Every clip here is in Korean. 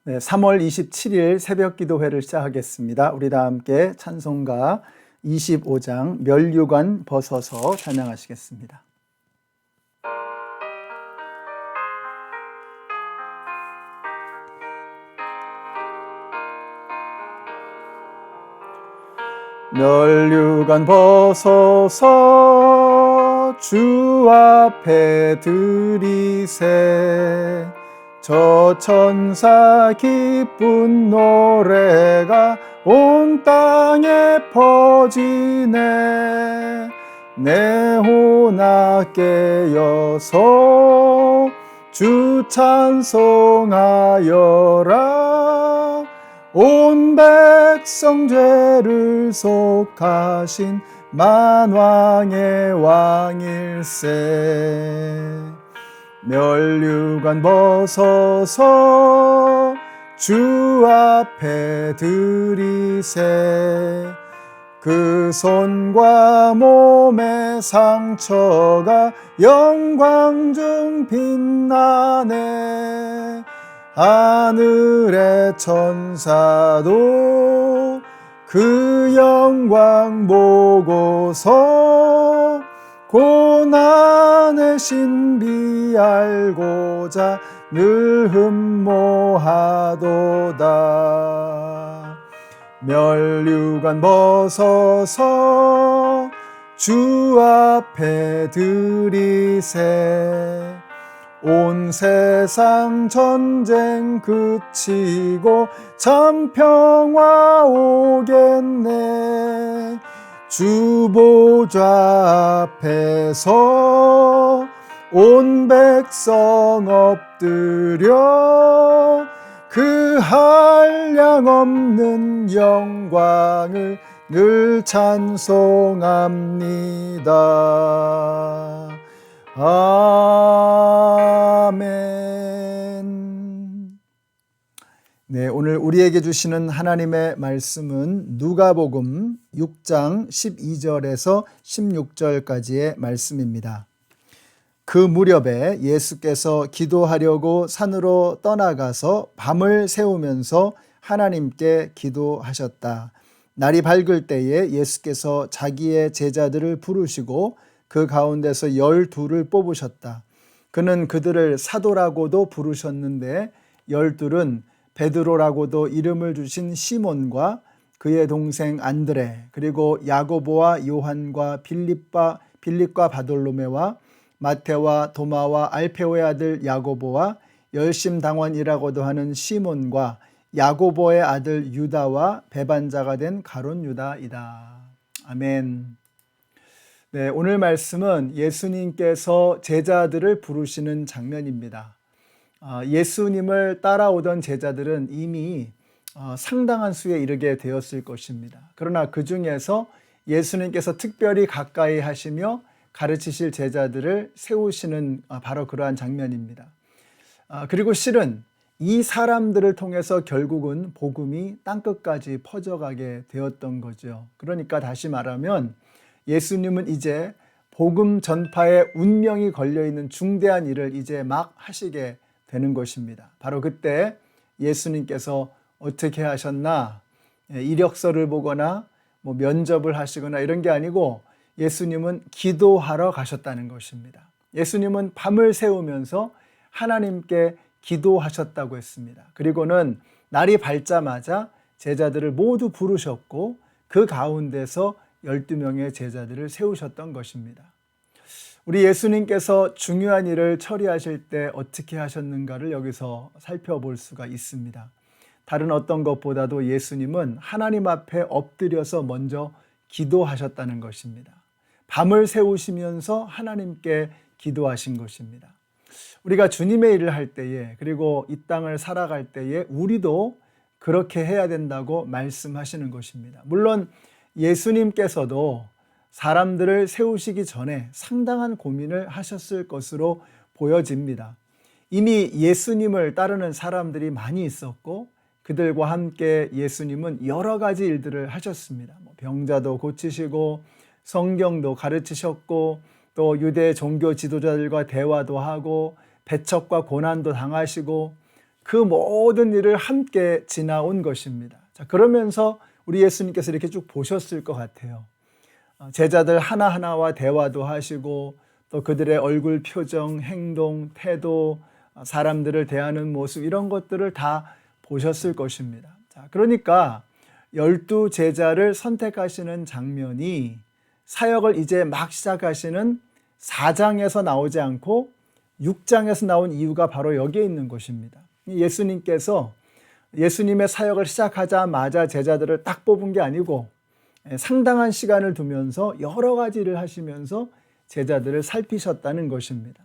네, 3월 27일 새벽 기도회를 시작하겠습니다. 우리 다 함께 찬송가 25장 면류관 벗어서 찬양하시겠습니다. 면류관 벗어서 주 앞에 드리세. 저 천사 기쁜 노래가 온 땅에 퍼지네. 내 혼악 깨어서 주 찬송하여라. 온 백성 죄를 속하신 만왕의 왕일세. 면류관 벗어서 주 앞에 드리세. 그 손과 몸의 상처가 영광 중 빛나네. 하늘의 천사도 그 영광 보고서 고난의 신비 알고자 늘 흠모하도다. 면류관 벗어서 주 앞에 드리세. 온 세상 전쟁 그치고 참 평화 오겠네. 주 보좌 앞에서 온 백성 엎드려 그 한량없는 영광을 늘 찬송합니다. 아멘. 네, 오늘 우리에게 주시는 하나님의 말씀은 누가복음 6장 12절에서 16절까지의 말씀입니다. 그 무렵에 예수께서 기도하려고 산으로 떠나가서 밤을 새우면서 하나님께 기도하셨다. 날이 밝을 때에 예수께서 자기의 제자들을 부르시고 그 가운데서 12를 뽑으셨다. 그는 그들을 사도라고도 부르셨는데 12은 베드로라고도 이름을 주신 시몬과 그의 동생 안드레, 그리고 야고보와 요한과 빌립과 바돌로메와 마테와 도마와 알페오의 아들 야고보와 열심당원이라고도 하는 시몬과 야고보의 아들 유다와 배반자가 된 가룟 유다이다. 아멘. 네, 오늘 말씀은 예수님께서 제자들을 부르시는 장면입니다. 예수님을 따라오던 제자들은 이미 상당한 수에 이르게 되었을 것입니다. 그러나 그 중에서 예수님께서 특별히 가까이 하시며 가르치실 제자들을 세우시는 바로 그러한 장면입니다. 그리고 실은 이 사람들을 통해서 결국은 복음이 땅끝까지 퍼져가게 되었던 거죠. 그러니까 다시 말하면 예수님은 이제 복음 전파에 운명이 걸려있는 중대한 일을 이제 막 하시게 되는 것입니다. 바로 그때 예수님께서 어떻게 하셨나? 이력서를 보거나 면접을 하시거나 이런 게 아니고 예수님은 기도하러 가셨다는 것입니다. 예수님은 밤을 새우면서 하나님께 기도하셨다고 했습니다. 그리고는 날이 밝자마자 제자들을 모두 부르셨고 그 가운데서 12명의 제자들을 세우셨던 것입니다. 우리 예수님께서 중요한 일을 처리하실 때 어떻게 하셨는가를 여기서 살펴볼 수가 있습니다. 다른 어떤 것보다도 예수님은 하나님 앞에 엎드려서 먼저 기도하셨다는 것입니다. 밤을 새우시면서 하나님께 기도하신 것입니다. 우리가 주님의 일을 할 때에, 그리고 이 땅을 살아갈 때에 우리도 그렇게 해야 된다고 말씀하시는 것입니다. 물론 예수님께서도 사람들을 세우시기 전에 상당한 고민을 하셨을 것으로 보여집니다. 이미 예수님을 따르는 사람들이 많이 있었고 그들과 함께 예수님은 여러 가지 일들을 하셨습니다. 병자도 고치시고 성경도 가르치셨고 또 유대 종교 지도자들과 대화도 하고 배척과 고난도 당하시고 그 모든 일을 함께 지나온 것입니다. 자, 그러면서 우리 예수님께서 이렇게 쭉 보셨을 것 같아요. 제자들 하나하나와 대화도 하시고 또 그들의 얼굴 표정, 행동, 태도, 사람들을 대하는 모습 이런 것들을 다 보셨을 것입니다. 자, 그러니까 12 제자를 선택하시는 장면이 사역을 이제 막 시작하시는 4장에서 나오지 않고 6장에서 나온 이유가 바로 여기에 있는 것입니다. 예수님께서 예수님의 사역을 시작하자마자 제자들을 딱 뽑은 게 아니고 상당한 시간을 두면서 여러 가지 일을 하시면서 제자들을 살피셨다는 것입니다.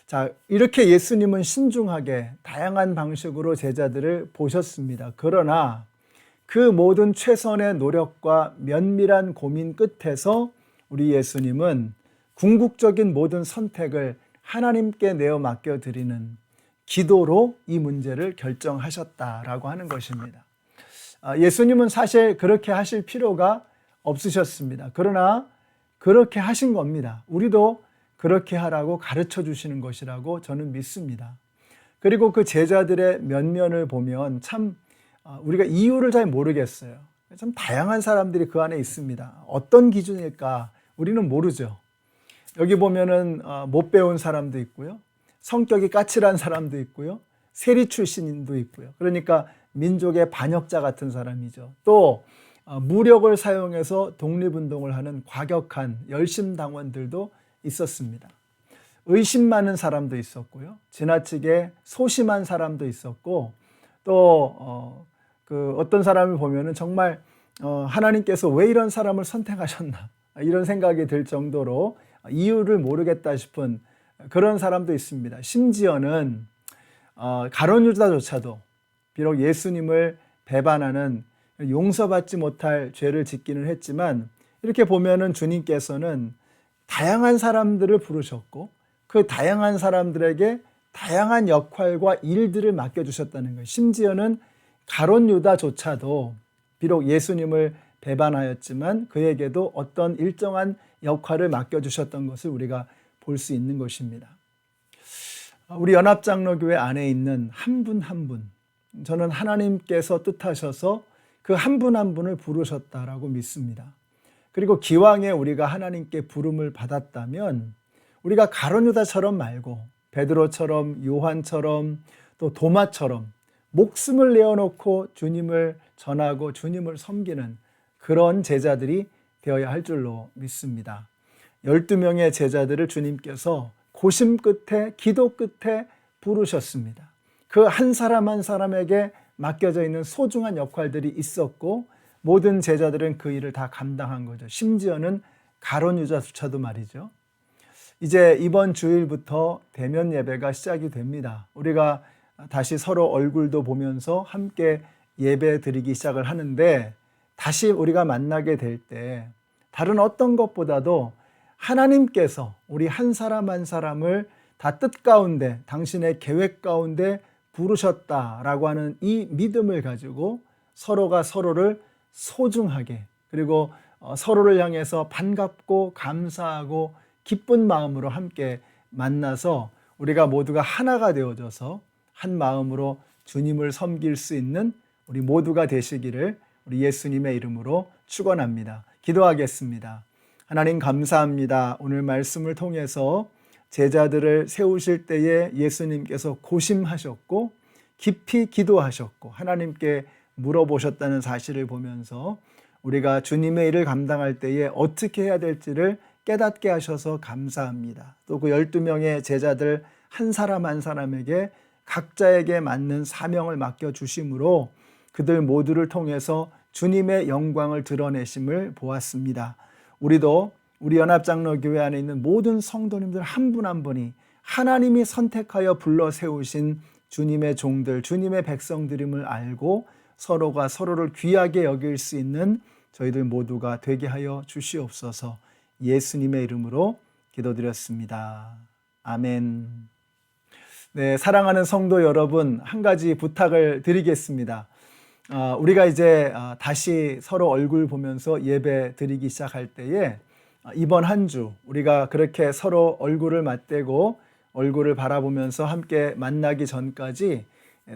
자, 이렇게 예수님은 신중하게 다양한 방식으로 제자들을 보셨습니다. 그러나 그 모든 최선의 노력과 면밀한 고민 끝에서 우리 예수님은 궁극적인 모든 선택을 하나님께 내어 맡겨드리는 기도로 이 문제를 결정하셨다라고 하는 것입니다. 예수님은 사실 그렇게 하실 필요가 없으셨습니다. 그러나 그렇게 하신 겁니다. 우리도 그렇게 하라고 가르쳐 주시는 것이라고 저는 믿습니다. 그리고 그 제자들의 면면을 보면 참 우리가 이유를 잘 모르겠어요. 참 다양한 사람들이 그 안에 있습니다. 어떤 기준일까? 우리는 모르죠. 여기 보면은 못 배운 사람도 있고요. 성격이 까칠한 사람도 있고요. 세리 출신도 있고요. 그러니까 민족의 반역자 같은 사람이죠. 또 무력을 사용해서 독립운동을 하는 과격한 열심당원들도 있었습니다. 의심 많은 사람도 있었고요. 지나치게 소심한 사람도 있었고 또 어떤 사람을 보면은 정말 하나님께서 왜 이런 사람을 선택하셨나 이런 생각이 들 정도로 이유를 모르겠다 싶은 그런 사람도 있습니다. 심지어는 가룟 유다조차도 비록 예수님을 배반하는 용서받지 못할 죄를 짓기는 했지만 이렇게 보면은 주님께서는 다양한 사람들을 부르셨고 그 다양한 사람들에게 다양한 역할과 일들을 맡겨주셨다는 거예요. 심지어는 가룟 유다조차도 비록 예수님을 배반하였지만 그에게도 어떤 일정한 역할을 맡겨주셨던 것을 우리가 볼 수 있는 것입니다. 우리 연합장로교회 안에 있는 한 분 한 분, 저는 하나님께서 뜻하셔서 그 한 분 한 분을 부르셨다라고 믿습니다. 그리고 기왕에 우리가 하나님께 부름을 받았다면 우리가 가룟 유다처럼 말고 베드로처럼 요한처럼 또 도마처럼 목숨을 내어놓고 주님을 전하고 주님을 섬기는 그런 제자들이 되어야 할 줄로 믿습니다. 12명의 제자들을 주님께서 고심 끝에 기도 끝에 부르셨습니다. 그 한 사람 한 사람에게 맡겨져 있는 소중한 역할들이 있었고 모든 제자들은 그 일을 다 감당한 거죠. 심지어는 가룟 유다조차도 말이죠. 이제 이번 주일부터 대면 예배가 시작이 됩니다. 우리가 다시 서로 얼굴도 보면서 함께 예배 드리기 시작을 하는데 다시 우리가 만나게 될 때 다른 어떤 것보다도 하나님께서 우리 한 사람 한 사람을 다 뜻 가운데 당신의 계획 가운데 부르셨다라고 하는 이 믿음을 가지고 서로가 서로를 소중하게 그리고 서로를 향해서 반갑고 감사하고 기쁜 마음으로 함께 만나서 우리가 모두가 하나가 되어져서 한 마음으로 주님을 섬길 수 있는 우리 모두가 되시기를 우리 예수님의 이름으로 축원합니다. 기도하겠습니다. 하나님 감사합니다. 오늘 말씀을 통해서 제자들을 세우실 때에 예수님께서 고심하셨고 깊이 기도하셨고 하나님께 물어보셨다는 사실을 보면서 우리가 주님의 일을 감당할 때에 어떻게 해야 될지를 깨닫게 하셔서 감사합니다. 또 그 12명의 제자들 한 사람 한 사람에게 각자에게 맞는 사명을 맡겨주심으로 그들 모두를 통해서 주님의 영광을 드러내심을 보았습니다. 우리도 우리 연합장로교회 안에 있는 모든 성도님들 한 분 한 분이 하나님이 선택하여 불러 세우신 주님의 종들, 주님의 백성들임을 알고 서로가 서로를 귀하게 여길 수 있는 저희들 모두가 되게 하여 주시옵소서. 예수님의 이름으로 기도드렸습니다. 아멘. 네, 사랑하는 성도 여러분, 한 가지 부탁을 드리겠습니다. 우리가 이제 다시 서로 얼굴 보면서 예배 드리기 시작할 때에 이번 한 주 우리가 그렇게 서로 얼굴을 맞대고 얼굴을 바라보면서 함께 만나기 전까지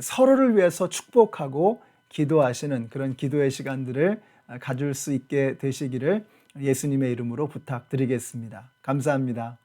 서로를 위해서 축복하고 기도하시는 그런 기도의 시간들을 가질 수 있게 되시기를 예수님의 이름으로 부탁드리겠습니다. 감사합니다.